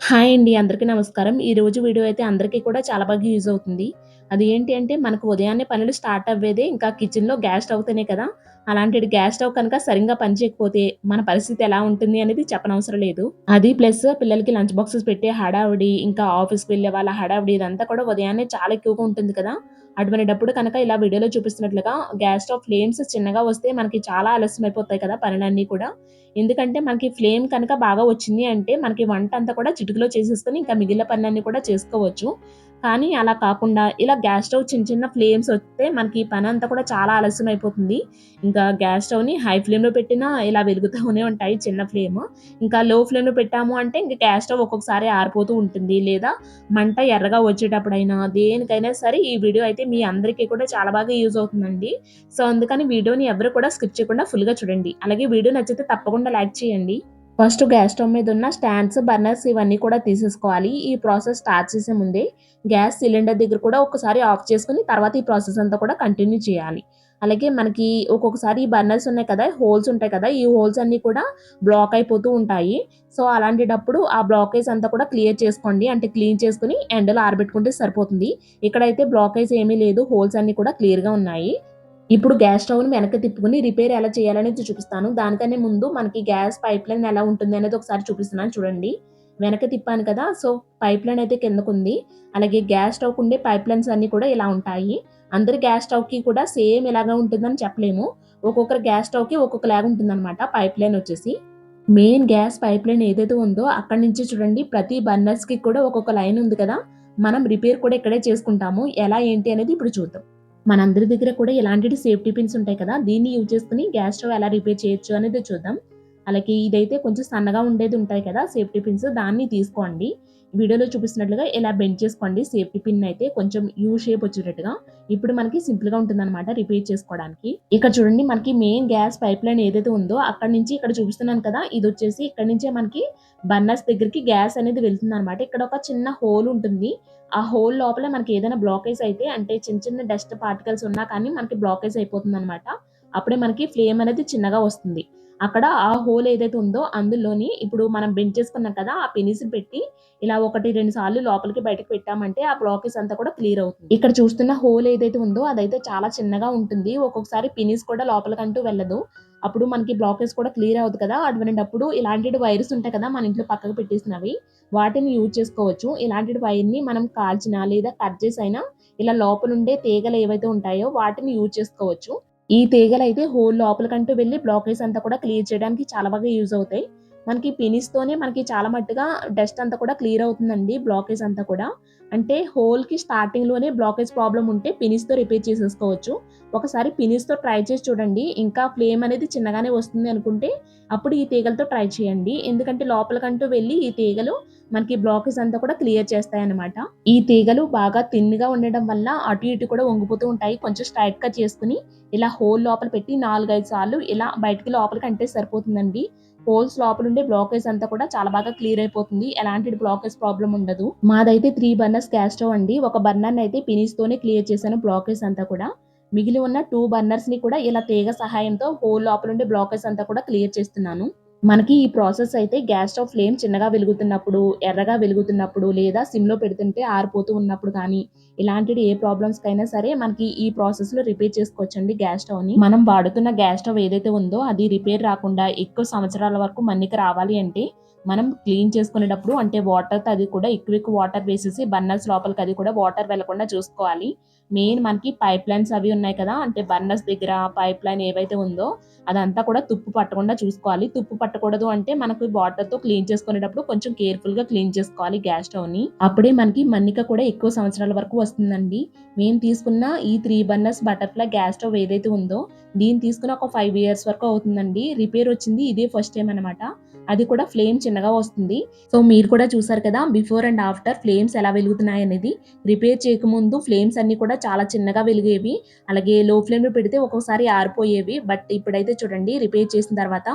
Hi అండి. అందరికీ నమస్కారం. ఈరోజు వీడియో అయితే అందరికీ కూడా చాలా బాగా యూజ్ అవుతుంది. అది ఏంటి అంటే మనకు ఉదయాన్నే పనులు స్టార్ట్ అవ్వేదే ఇంకా కిచెన్‌లో గ్యాస్ స్టవ్‌తోనే కదా! అలాంటిది గ్యాస్ స్టవ్ కనుక సరింగా పనిచేయకపోతే మన పరిస్థితి ఎలా ఉంటుంది అనేది చెప్పనవసరం లేదు. అది ప్లస్ పిల్లలకి లంచ్ బాక్సెస్ పెట్టే హడావిడి, ఇంకా ఆఫీస్‌కి వెళ్ళే వాళ్ళ హడావిడి ఇదంతా కూడా ఉదయాన్నే చాలా ఎక్కువగా ఉంటుంది కదా! అటువంటప్పుడు కనుక ఇలా వీడియోలో చూపిస్తున్నట్లుగా గ్యాస్ స్టవ్ ఫ్లేమ్స్ చిన్నగా వస్తే మనకి చాలా ఆలస్యం అయిపోతాయి కదా! పనులన్నీ కూడా. ఎందుకంటే మనకి ఫ్లేమ్ కనుక బాగా వచ్చింది అంటే మనకి వంటంతా కూడా చిటికలో చేసేసుకొని ఇంకా మిగిలిన పనులన్నీ కూడా చేసుకోవచ్చు. కానీ అలా కాకుండా ఇలా గ్యాస్ స్టవ్ చిన్న చిన్న ఫ్లేమ్స్ వస్తే మనకి పనంతా కూడా చాలా ఆలస్యం అయిపోతుంది. ఇంకా గ్యాస్ స్టవ్‌ని హై ఫ్లేమ్‌లో పెట్టినా ఇలా వెలుగుతూనే ఉంటాయి చిన్న ఫ్లేమ్. ఇంకా లో ఫ్లేమ్‌లో పెట్టాము అంటే ఇంక గ్యాస్ స్టవ్ ఒక్కొక్కసారి ఆరిపోతూ ఉంటుంది. లేదా మంట ఎర్రగా వచ్చేటప్పుడైనా దేనికైనా సరే ఈ వీడియో అయితే మీ అందరికీ కూడా చాలా బాగా యూజ్ అవుతుందండి. సో, అందుకని వీడియోని ఎవరు కూడా స్కిప్ చేయకుండా ఫుల్‌గా చూడండి. అలాగే వీడియో నచ్చితే తప్పకుండా లైక్ చేయండి. ఫస్ట్ గ్యాస్ స్టవ్ మీద ఉన్న స్టాండ్స్, బర్నర్స్ ఇవన్నీ కూడా తీసేసుకోవాలి. ఈ ప్రాసెస్ స్టార్ట్ చేసే ముందే గ్యాస్ సిలిండర్ దగ్గర కూడా ఒకసారి ఆఫ్ చేసుకొని తర్వాత ఈ ప్రాసెస్ అంతా కూడా కంటిన్యూ చేయాలి. అలాగే మనకి ఒక్కొక్కసారి ఈ బర్నర్స్ ఉన్నాయి కదా! హోల్స్ ఉంటాయి కదా! ఈ హోల్స్ అన్నీ కూడా బ్లాక్ అయిపోతూ ఉంటాయి. సో, అలాంటిటప్పుడు ఆ బ్లాకేజ్ అంతా కూడా క్లియర్ చేసుకోండి. అంటే క్లీన్ చేసుకొని ఎండలో ఆరబెట్టుకుంటే సరిపోతుంది. ఇక్కడైతే బ్లాకేజ్ ఏమీ లేదు. హోల్స్ అన్నీ కూడా క్లియర్‌గా ఉన్నాయి. ఇప్పుడు గ్యాస్ స్టవ్‌ని వెనక్కి తిప్పుకొని రిపేర్ ఎలా చేయాలనేది చూపిస్తాను. దానికన్నా ముందు మనకి గ్యాస్ పైప్‌లైన్ ఎలా ఉంటుంది అనేది ఒకసారి చూపిస్తున్నాను చూడండి. వెనక్కి తిప్పాను కదా! సో, పైప్‌లైన్ అయితే కిందకుంది. అలాగే గ్యాస్ స్టవ్‌కుండే పైప్‌లైన్స్ అన్నీ కూడా ఇలా ఉంటాయి. అందరి గ్యాస్ స్టవ్‌కి కూడా సేమ్ ఇలాగే ఉంటుందని చెప్పలేము. ఒక్కొక్కరి గ్యాస్ స్టవ్‌కి ఒక్కొక్కలాగా ఉంటుందనమాట పైప్‌లైన్ వచ్చేసి. మెయిన్ గ్యాస్ పైప్‌లైన్ ఏదైతే ఉందో అక్కడి నుంచి చూడండి ప్రతి బర్నర్స్‌కి కూడా ఒక్కొక్క లైన్ ఉంది కదా! మనం రిపేర్ కూడా ఇక్కడే చేసుకుంటాము. ఎలా ఏంటి అనేది ఇప్పుడు చూద్దాం. మనందరి దగ్గర కూడా ఇలాంటివి సేఫ్టీ పిన్స్ ఉంటాయి కదా! దీన్ని యూజ్ చేసుకొని గ్యాస్ స్టవ్ ఎలా రిపేర్ చేయొచ్చు అనేది చూద్దాం. అలాగే ఇదైతే కొంచెం సన్నగా ఉండేది ఉంటాయి కదా! సేఫ్టీ పిన్స్ దాన్ని తీసుకోండి. వీడియోలో చూపిస్తున్నట్లుగా ఇలా బెండ్ చేసుకోండి. సేఫ్టీ పిన్ అయితే కొంచెం యూ షేప్ వచ్చేటట్టుగా. ఇప్పుడు మనకి సింపుల్‌గా ఉంటుందన్నమాట రిపేర్ చేసుకోవడానికి. ఇక్కడ చూడండి మనకి మెయిన్ గ్యాస్ పైప్‌లైన్ ఏదైతే ఉందో అక్కడి నుంచి ఇక్కడ చూపిస్తున్నాను కదా! ఇదొచ్చేసి ఇక్కడి నుంచే మనకి బర్నర్స్ దగ్గరికి గ్యాస్ అనేది వెళ్తుందన్నమాట. ఇక్కడ ఒక చిన్న హోల్ ఉంటుంది. ఆ హోల్ లోపలే మనకి ఏదైనా బ్లాకేజ్ అయితే అంటే చిన్న చిన్న డస్ట్ పార్టికల్స్ ఉన్నా కానీ మనకి బ్లాకేజ్ అయిపోతుందన్నమాట. అప్పుడే మనకి ఫ్లేమ్ అనేది చిన్నగా వస్తుంది. అక్కడ ఆ హోల్ ఏదైతే ఉందో అందులోని ఇప్పుడు మనం బెండ్ చేసుకున్నాం కదా! ఆ పినిస్‌ని పెట్టి ఇలా 1, 2 సార్లు లోపలికి బయటకి పెట్టామంటే ఆ బ్లాకేజ్ అంతా కూడా క్లియర్ అవుతుంది. ఇక్కడ చూస్తున్న హోల్ ఏదైతే ఉందో అదైతే చాలా చిన్నగా ఉంటుంది. ఒక్కొక్కసారి పినిస్ కూడా లోపలికంటూ వెళ్ళదు. అప్పుడు మనకి బ్లాకేజ్ కూడా క్లియర్ అవ్వదు కదా! అటువంటప్పుడు ఇలాంటి వైర్స్ ఉంటాయి కదా! మన ఇంట్లో పక్కకు పెట్టేసినవి. వాటిని యూజ్ చేసుకోవచ్చు. ఇలాంటి వైర్‌ని మనం కాల్చినా లేదా కట్ చేసైనా ఇలా లోపలుండే తీగలు ఏవైతే ఉంటాయో వాటిని యూజ్ చేసుకోవచ్చు. ఈ తీగలైతే హోల్ లోపలికంటూ వెళ్లి బ్లాకేజ్ అంతా కూడా క్లియర్ చేయడానికి చాలా బాగా యూజ్ అవుతాయి. మనకి పినిస్‌తోనే మనకి చాలా మట్టుగా డస్ట్ అంతా కూడా క్లియర్ అవుతుందండి బ్లాకేజ్ అంతా కూడా. అంటే హోల్‌కి స్టార్టింగ్‌లోనే బ్లాకేజ్ ప్రాబ్లమ్ ఉంటే పినిస్‌తో రిపేర్ చేసేసుకోవచ్చు. ఒకసారి పినిస్‌తో ట్రై చేసి చూడండి. ఇంకా ఫ్లేమ్ అనేది చిన్నగానే వస్తుంది అనుకుంటే అప్పుడు ఈ తీగలతో ట్రై చేయండి. ఎందుకంటే లోపలికంటూ వెళ్లి ఈ తీగలు మనకి బ్లాకేజ్ అంతా కూడా క్లియర్ చేస్తాయన్నమాట. ఈ తీగలు బాగా థిన్‌గా ఉండడం వల్ల అటు ఇటు కూడా వంగిపోతూ ఉంటాయి. కొంచెం స్ట్రెయిట్‌గా చేసుకొని ఇలా హోల్ లోపల పెట్టి 4, 5 సార్లు ఇలా బయటికి లోపలికి అంటే సరిపోతుందండి. హోల్స్ లోపలుండే బ్లాకేజ్ అంతా కూడా చాలా బాగా క్లియర్ అయిపోతుంది. ఎలాంటి బ్లాకేజ్ ప్రాబ్లమ్ ఉండదు. మాదైతే 3 బర్నర్స్ గ్యాస్ స్టవ్ అండి. ఒక బర్నర్‌నయితే పినిస్‌తోనే క్లియర్ చేశాను బ్లాకేజ్ అంతా కూడా. మిగిలి ఉన్న 2 బర్నర్స్‌ని కూడా ఇలా తీగ సహాయంతో హోల్ లోపలుండే బ్లాకేజ్ అంతా కూడా క్లియర్ చేస్తున్నాను. మనకి ఈ ప్రాసెస్ అయితే గ్యాస్ స్టవ్ ఫ్లేమ్ చిన్నగా వెలుగుతున్నప్పుడు, ఎర్రగా వెలుగుతున్నప్పుడు లేదా సిమ్‌లో పెడుతుంటే ఆరిపోతూ ఉన్నప్పుడు కానీ, ఇలాంటిది ఏ ప్రాబ్లమ్స్‌కైనా సరే మనకి ఈ ప్రాసెస్‌లో రిపేర్ చేసుకోవచ్చండి గ్యాస్ స్టవ్‌ని. మనం వాడుతున్న గ్యాస్ స్టవ్ ఏదైతే ఉందో అది రిపేర్ రాకుండా ఎక్కువ సంవత్సరాల వరకు మన్నిక రావాలి అంటే, మనం క్లీన్ చేసుకునేటప్పుడు అంటే వాటర్‌తో అది కూడా ఎక్కువ ఎక్కువ వాటర్ వేసేసి బర్నర్స్ లోపలికి అది కూడా వాటర్ వెళ్ళకుండా చూసుకోవాలి. మెయిన్ మనకి పైప్‌లైన్స్ అవి ఉన్నాయి కదా! అంటే బర్నర్స్ దగ్గర పైప్‌లైన్ ఏవైతే ఉందో అదంతా కూడా తుప్పు పట్టకుండా చూసుకోవాలి. తుప్పు పట్టకూడదు అంటే మనకు వాటర్‌తో క్లీన్ చేసుకునేటప్పుడు కొంచెం కేర్‌ఫుల్‌గా క్లీన్ చేసుకోవాలి గ్యాస్ స్టవ్‌ని. అప్పుడే మనకి మన్నిక కూడా ఎక్కువ సంవత్సరాల వరకు వస్తుందండి. మేము తీసుకున్న ఈ 3 బర్నర్స్ బటర్‌ఫ్లై గ్యాస్ స్టవ్ ఏదైతే ఉందో దీన్ని తీసుకొని ఒక 5 ఇయర్స్ వరకు అవుతుందండి. రిపేర్ వచ్చింది ఇదే ఫస్ట్ టైమ్ అనమాట. అది కూడా ఫ్లేమ్ చిన్నగా వస్తుంది. సో, మీరు కూడా చూసారు కదా! బిఫోర్ అండ్ ఆఫ్టర్ ఫ్లేమ్స్ ఎలా వెలుగుతున్నాయనేది. రిపేర్ చేయకముందు ఫ్లేమ్స్ అన్నీ కూడా చాలా చిన్నగా వెలిగేవి. అలాగే లో ఫ్లేమ్‌లో పెడితే ఒక్కొక్కసారి ఆరిపోయేవి. బట్ ఇప్పుడైతే చూడండి రిపేర్ చేసిన తర్వాత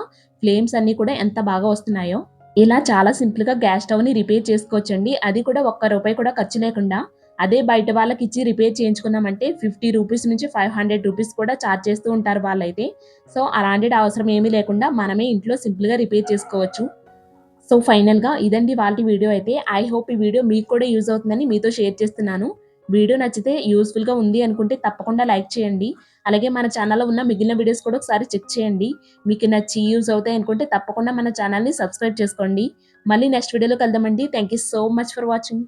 ఫ్లేమ్స్ అన్నీ కూడా ఎంత బాగా వస్తున్నాయో. ఇలా చాలా సింపుల్‌గా గ్యాస్ స్టవ్‌ని రిపేర్ చేసుకోవచ్చండి. అది కూడా ఒక్క రూపాయి కూడా ఖర్చు లేకుండా. అదే బయట వాళ్ళకిచ్చి రిపేర్ చేయించుకున్నామంటే రూ. 50 నుంచి రూ. 500 కూడా చార్జ్ చేస్తూ ఉంటారు వాళ్ళైతే. సో, అలాంటిది అవసరం ఏమీ లేకుండా మనమే ఇంట్లో సింపుల్‌గా రిపేర్ చేసుకోవచ్చు. సో, ఫైనల్‌గా ఇదండి ఇవాల్టి వీడియో అయితే. ఐ హోప్ ఈ వీడియో మీకు కూడా యూజ్ అవుతుందని మీతో షేర్ చేస్తున్నాను. వీడియో నచ్చితే యూజ్‌ఫుల్‌గా ఉంది అనుకుంటే తప్పకుండా లైక్ చేయండి. అలాగే మన ఛానెల్‌లో ఉన్న మిగిలిన వీడియోస్ కూడా ఒకసారి చెక్ చేయండి. మీకు నచ్చి యూజ్ అవుతాయి అనుకుంటే తప్పకుండా మన ఛానెల్‌ని సబ్స్క్రైబ్ చేసుకోండి. మళ్ళీ నెక్స్ట్ వీడియోలో కలుద్దామండి. Thank you so much for watching.